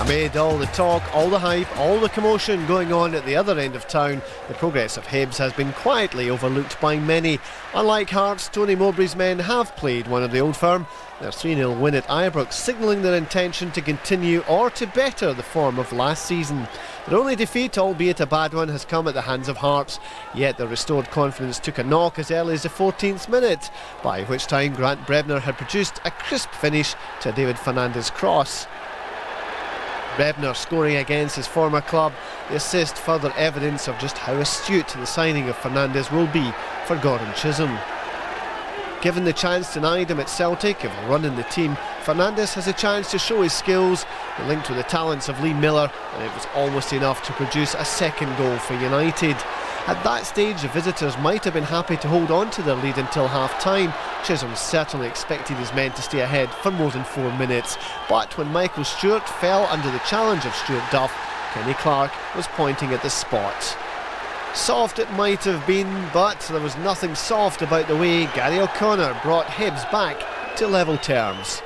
Amid all the talk, all the hype, all the commotion going on at the other end of town, the progress of Hibs has been quietly overlooked by many. Unlike Hearts, Tony Mowbray's men have played one of the old firm. Their 3-0 win at Ibrox signalling their intention to continue or to better the form of last season. Their only defeat, albeit a bad one, has come at the hands of Hearts, yet their restored confidence took a knock as early as the 14th minute, by which time Grant Brebner had produced a crisp finish to a David Fernandez cross. Brebner scoring against his former club, the assist further evidence of just how astute the signing of Fernandez will be for Gordon Chisholm. Given the chance denied him at Celtic of running the team, Fernandez has a chance to show his skills, linked with the talents of Lee Miller, and it was almost enough to produce a second goal for United. At that stage, the visitors might have been happy to hold on to their lead until half-time. Chisholm certainly expected his men to stay ahead for more than 4 minutes. But when Michael Stewart fell under the challenge of Stuart Duff, Kenny Clark was pointing at the spot. Soft it might have been, but there was nothing soft about the way Garry O'Connor brought Hibs back to level terms.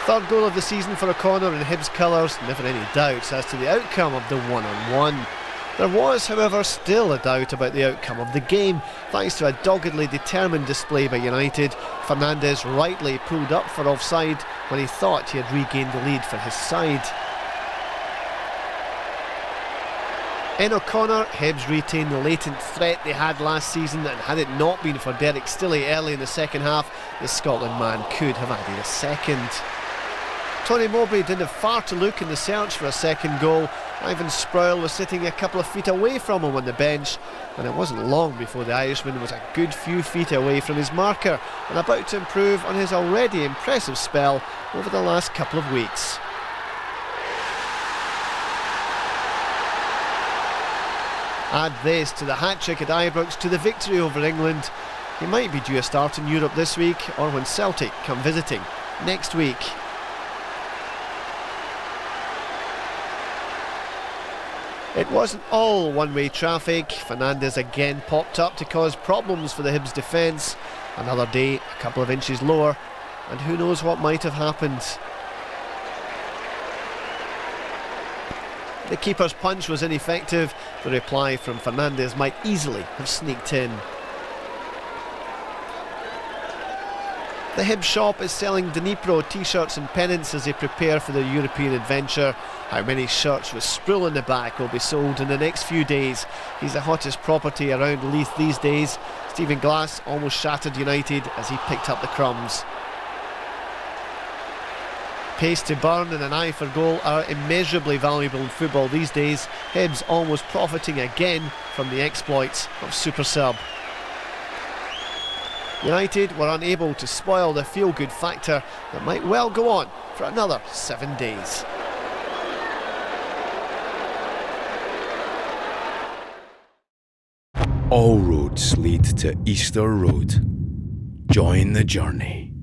Third goal of the season for O'Connor in Hibs colours, never any doubts as to the outcome of the one-on-one. There was, however, still a doubt about the outcome of the game, thanks to a doggedly determined display by United. Fernandez rightly pulled up for offside when he thought he had regained the lead for his side. In O'Connor, Hibs retained the latent threat they had last season, and had it not been for Derek Stilley early in the second half, the Scotland man could have added a second. Tony Mowbray didn't have far to look in the search for a second goal. Ivan Sproule was sitting a couple of feet away from him on the bench, and it wasn't long before the Irishman was a good few feet away from his marker and about to improve on his already impressive spell over the last couple of weeks. Add this to the hat-trick at Ibrox, to the victory over England. He might be due a start in Europe this week, or when Celtic come visiting next week. It wasn't all one-way traffic. Fernandez again popped up to cause problems for the Hibs defence. Another day, a couple of inches lower, and who knows what might have happened. The keeper's punch was ineffective. The reply from Fernandez might easily have sneaked in. The Hibs shop is selling Dnipro t-shirts and pennants as they prepare for their European adventure. How many shirts with Sproule in the back will be sold in the next few days? He's the hottest property around Leith these days. Stephen Glass almost shattered United as he picked up the crumbs. Pace to burn and an eye for goal are immeasurably valuable in football these days. Hibs almost profiting again from the exploits of Super Sub. United were unable to spoil the feel-good factor that might well go on for another 7 days. All roads lead to Easter Road. Join the journey.